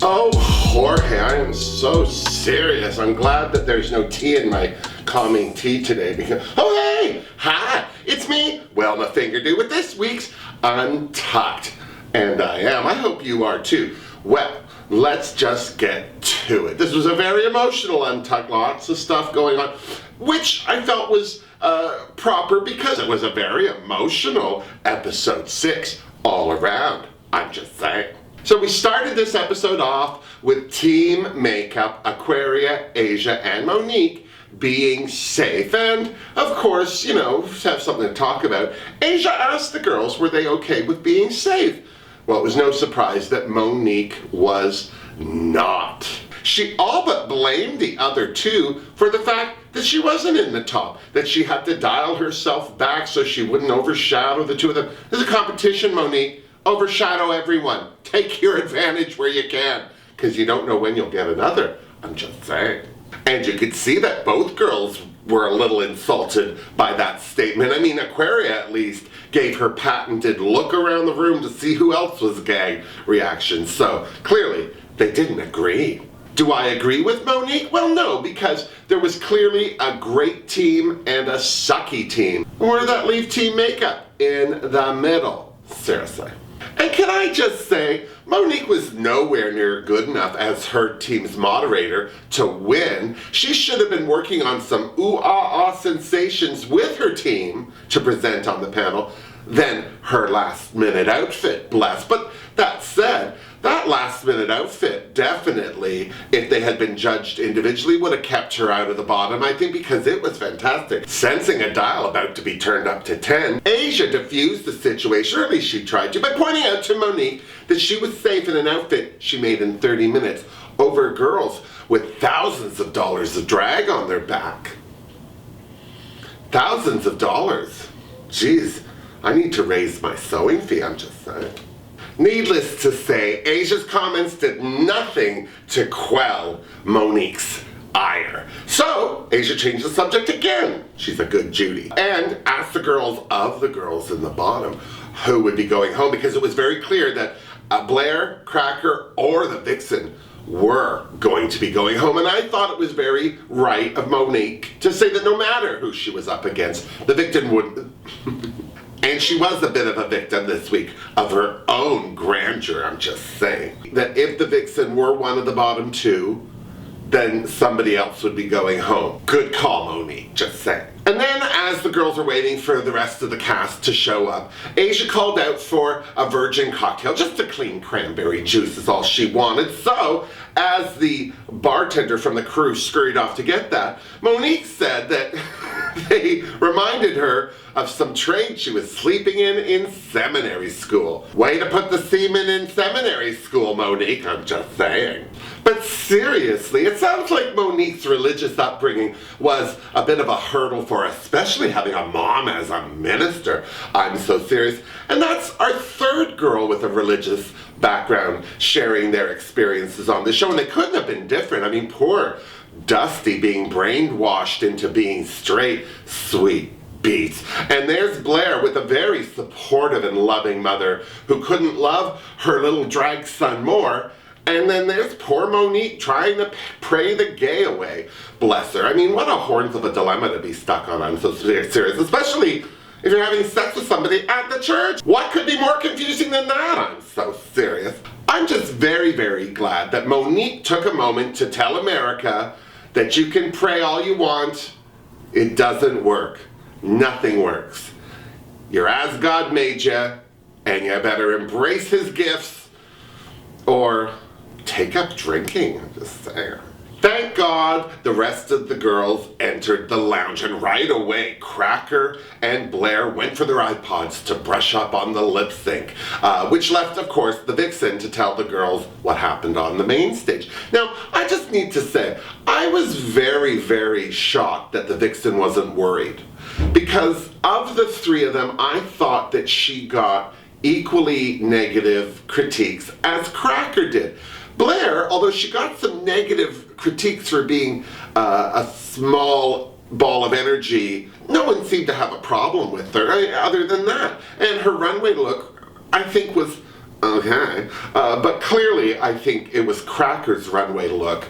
Oh, Jorge, I am so serious. I'm glad that there's no tea in my calming tea today because, oh hey, hi, it's me, Wilma Fingerdoo, with this week's Untucked. And I hope you are too. Well, let's just get to it. This was a very emotional Untucked, lots of stuff going on, which I felt was proper because it was a very emotional episode 6 all around. I'm just saying. So we started this episode off with Team Makeup, Aquaria, Asia, and Monique being safe. And of course, you know, have something to talk about. Asia asked the girls, were they okay with being safe? Well, it was no surprise that Monique was not. She all but blamed the other two for the fact that she wasn't in the top, that she had to dial herself back so she wouldn't overshadow the two of them. This is a competition, Monique. Overshadow everyone. Take your advantage where you can, because you don't know when you'll get another. I'm just saying. And you could see that both girls were a little insulted by that statement. I mean, Aquaria at least gave her patented look around the room to see who else was gay reaction. So clearly they didn't agree. Do I agree with Monique? Well, no, because there was clearly a great team and a sucky team. Where did that leave Team Makeup? In the middle. Seriously. And can I just say, Monique was nowhere near good enough as her team's moderator to win. She should have been working on some ooh-ah-ah sensations with her team to present on the panel than her last-minute outfit, bless. But that said, that last-minute outfit definitely, if they had been judged individually, would have kept her out of the bottom, I think, because it was fantastic. Sensing a dial about to be turned up to 10, Asia diffused the situation, or at least she tried to, by pointing out to Monique that she was safe in an outfit she made in 30 minutes over girls with thousands of dollars of drag on their back. Thousands of dollars. Jeez, I need to raise my sewing fee, I'm just saying. Needless to say, Asia's comments did nothing to quell Monique's ire. So, Asia changed the subject again. She's a good Judy. And asked the girls of the girls in the bottom who would be going home, because it was very clear that Blair, Cracker, or the Vixen were going to be going home. And I thought it was very right of Monique to say that no matter who she was up against, the victim would... And she was a bit of a victim this week of her own grandeur, I'm just saying. That if the Vixen were one of the bottom two, then somebody else would be going home. Good call, Monique, just saying. And then as the girls are waiting for the rest of the cast to show up, Asia called out for a virgin cocktail. Just a clean cranberry juice is all she wanted. So, as the bartender from the crew scurried off to get that, Monique said that they reminded her of some trade she was sleeping in seminary school. Way to put the semen in seminary school, Monique, I'm just saying. But seriously, it sounds like Monique's religious upbringing was a bit of a hurdle for her, especially having a mom as a minister. I'm so serious. And that's our third girl with a religious background sharing their experiences on the show, and they couldn't have been different. I mean, poor Dusty being brainwashed into being straight, sweet beats. And there's Blair with a very supportive and loving mother who couldn't love her little drag son more. And then there's poor Monique trying to pray the gay away. Bless her. I mean, what a horns of a dilemma to be stuck on. I'm so serious, especially if you're having sex with somebody at the church. What could be more confusing than that? I'm so serious. I'm just very, very glad that Monique took a moment to tell America that you can pray all you want. It doesn't work. Nothing works. You're as God made you, and you better embrace his gifts or take up drinking. I'm just saying. Thank God the rest of the girls entered the lounge, and right away Cracker and Blair went for their iPods to brush up on the lip sync, which left, of course, the Vixen to tell the girls what happened on the main stage. Now, I just need to say, I was very, very shocked that the Vixen wasn't worried, because of the three of them, I thought that she got equally negative critiques as Cracker did. Blair, although she got some negative critiques for being a small ball of energy, no one seemed to have a problem with her other than that. And her runway look, I think, was Okay. But clearly, I think it was Cracker's runway look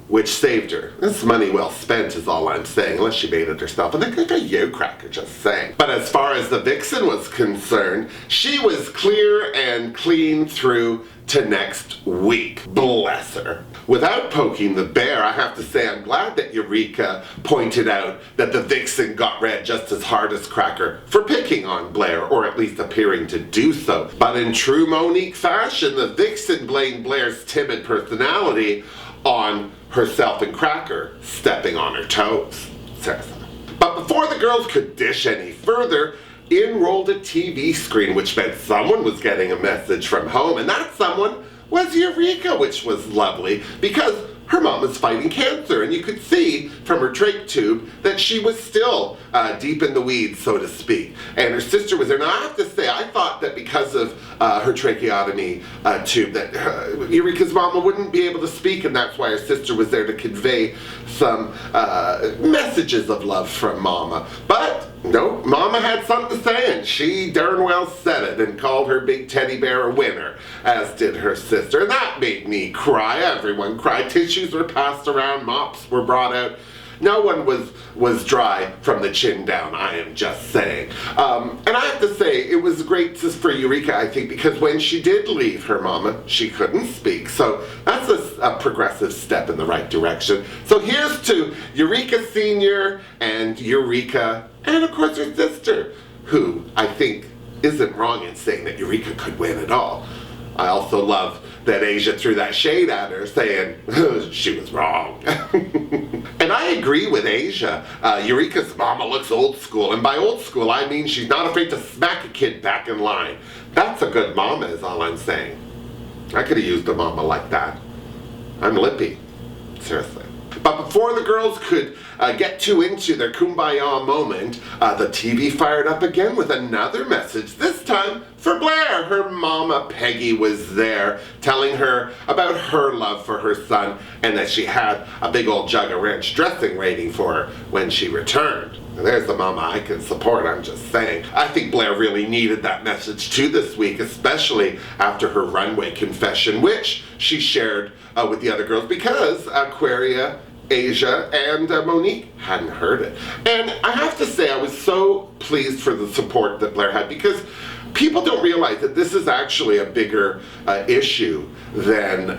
which saved her. This money well spent is all I'm saying, unless she made it herself. And good for you, Cracker, just saying. But as far as the vixen was concerned, she was clear and clean through to next week. Bless her. Without poking the bear, I have to say I'm glad that Eureka pointed out that the vixen got read just as hard as Cracker for picking on Blair, or at least appearing to do so. But in true Monique fashion, the vixen blamed Blair's timid personality on herself and Cracker stepping on her toes. Seriously. But before the girls could dish any further, in rolled a TV screen, which meant someone was getting a message from home, and that someone was Eureka, which was lovely because her mom was fighting cancer, and you could see from her trach tube that she was still deep in the weeds, so to speak. And her sister was there. Now, I have to say, I thought that because of her tracheotomy tube, that Eureka's mama wouldn't be able to speak, and that's why her sister was there to convey some messages of love from mama. But no, mama had something to say, and she darn well said it and called her big teddy bear a winner, as did her sister. And that made me cry. Everyone cried. Tissues were passed around, mops were brought out. No one was dry from the chin down, I am just saying. And I have to say, it was great for Eureka, I think, because when she did leave her mama, she couldn't speak. So that's a progressive step in the right direction. So here's to Eureka Sr. and Eureka, and of course her sister, who I think isn't wrong in saying that Eureka could win it all. I also love that Asia threw that shade at her, saying she was wrong. And I agree with Asia. Eureka's mama looks old school, and by old school I mean she's not afraid to smack a kid back in line. That's a good mama is all I'm saying. I could have used a mama like that. I'm lippy. Seriously. But before the girls could get too into their kumbaya moment, the TV fired up again with another message, this time for Blair. Her mama Peggy was there telling her about her love for her son and that she had a big old jug of ranch dressing waiting for her when she returned. And there's the mama I can support, I'm just saying. I think Blair really needed that message too this week, especially after her runway confession, which she shared with the other girls because Aquaria, Asia, and Monique hadn't heard it. And I have to say, I was so pleased for the support that Blair had because people don't realize that this is actually a bigger issue than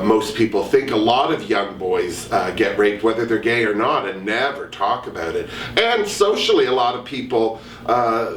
most people think. A lot of young boys get raped, whether they're gay or not, and never talk about it. And socially, a lot of people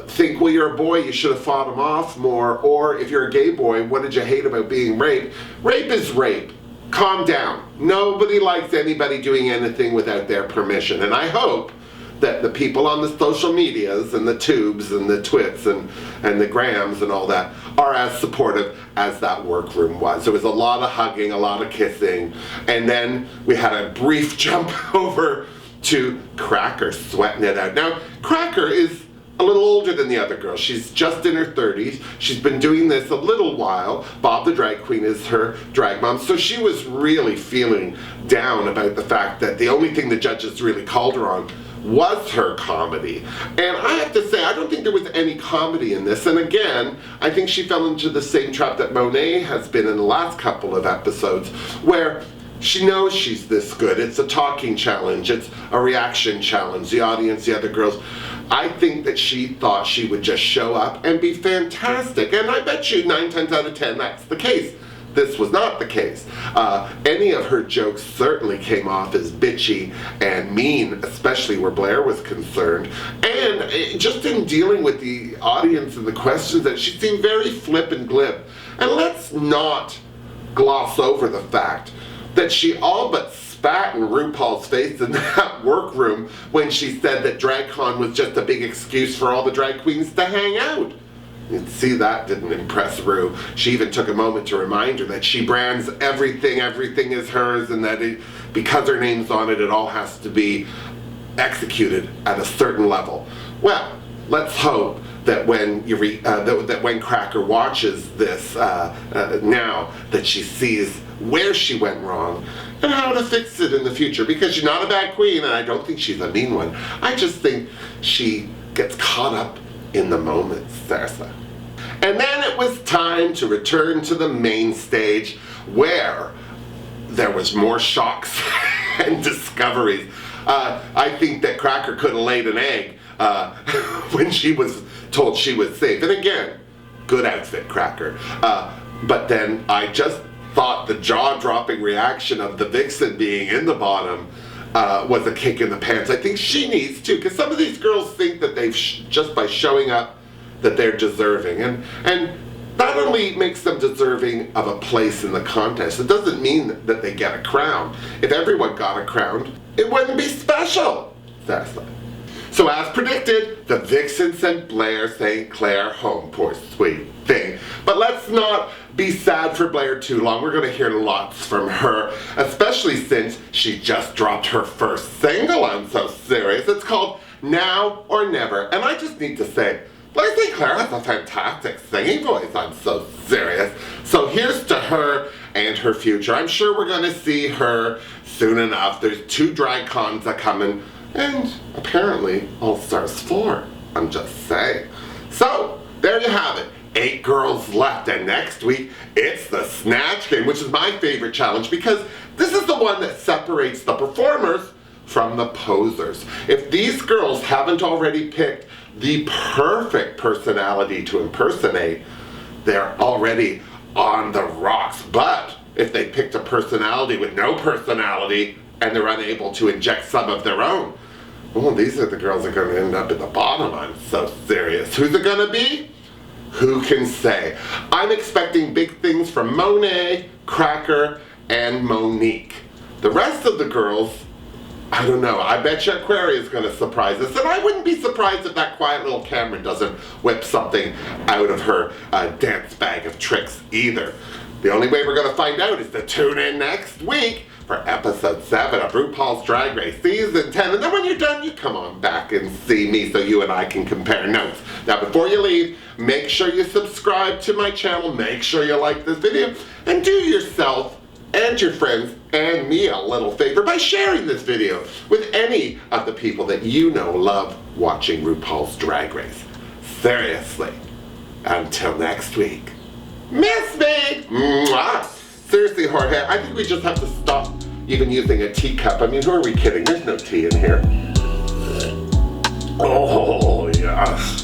think, well, you're a boy, you should have fought him off more, or if you're a gay boy, what did you hate about being raped? Rape is rape. Calm down. Nobody likes anybody doing anything without their permission. And I hope that the people on the social medias and the tubes and the twits and the grams and all that are as supportive as that workroom was. There was a lot of hugging, a lot of kissing, and then we had a brief jump over to Cracker sweating it out. Now, Cracker is a little older than the other girl. She's just in her 30s. She's been doing this a little while. Bob the drag queen is her drag mom. So she was really feeling down about the fact that the only thing the judges really called her on was her comedy. And I have to say, I don't think there was any comedy in this. And again, I think she fell into the same trap that Monet has been in the last couple of episodes, where she knows she's this good. It's a talking challenge. It's a reaction challenge. The audience, the other girls. I think that she thought she would just show up and be fantastic. And I bet you 9 times out of 10 that's the case. This was not the case. Any of her jokes certainly came off as bitchy and mean, especially where Blair was concerned. And just in dealing with the audience and the questions, that she seemed very flip and glib. And let's not gloss over the fact that she all but spat in RuPaul's face in that workroom when she said that DragCon was just a big excuse for all the drag queens to hang out. You see, that didn't impress Ru. She even took a moment to remind her that she brands everything is hers, and that because her name's on it, it all has to be executed at a certain level. Well, let's hope that when when Cracker watches this now, that she sees where she went wrong and how to fix it in the future, because she's not a bad queen, and I don't think she's a mean one. I just think she gets caught up in the moment, Sarsa. And then it was time to return to the main stage where there was more shocks and discoveries. I think that Cracker could have laid an egg when she was told she was safe. And again, good outfit, Cracker. But then I just thought the jaw-dropping reaction of the Vixen being in the bottom was a kick in the pants. I think she needs to, because some of these girls think that they've just by showing up that they're deserving, and that only makes them deserving of a place in the contest. It doesn't mean that they get a crown. If everyone got a crown, it wouldn't be special. That's not. So as predicted, the Vixen sent Blair St. Clair home, poor sweet thing. But let's not be sad for Blair too long. We're going to hear lots from her, especially since she just dropped her first single. I'm so serious. It's called Now or Never. And I just need to say, Blair St. Clair has a fantastic singing voice. I'm so serious. So here's to her and her future. I'm sure we're going to see her soon enough. There's 2 drag cons are coming. And apparently All Stars 4. I'm just saying. So there you have it. 8 girls left, and next week it's the Snatch Game, which is my favorite challenge because this is the one that separates the performers from the posers. If these girls haven't already picked the perfect personality to impersonate, they're already on the rocks. But if they picked a personality with no personality and they're unable to inject some of their own, well, these are the girls that are going to end up at the bottom. I'm so serious. Who's it going to be? Who can say? I'm expecting big things from Monet, Cracker, and Monique. The rest of the girls, I don't know. I bet you Aquaria is going to surprise us. And I wouldn't be surprised if that quiet little Cameron doesn't whip something out of her dance bag of tricks either. The only way we're going to find out is to tune in next week for episode 7 of RuPaul's Drag Race season 10. And then when you're done, you come on back and see me so you and I can compare notes. Now before you leave, make sure you subscribe to my channel, make sure you like this video, and do yourself and your friends and me a little favor by sharing this video with any of the people that you know love watching RuPaul's Drag Race. Seriously, until next week, miss me! Mwah! Seriously, Jorge, I think we just have to stop even using a teacup. I mean, who are we kidding? There's no tea in here. Oh, yes.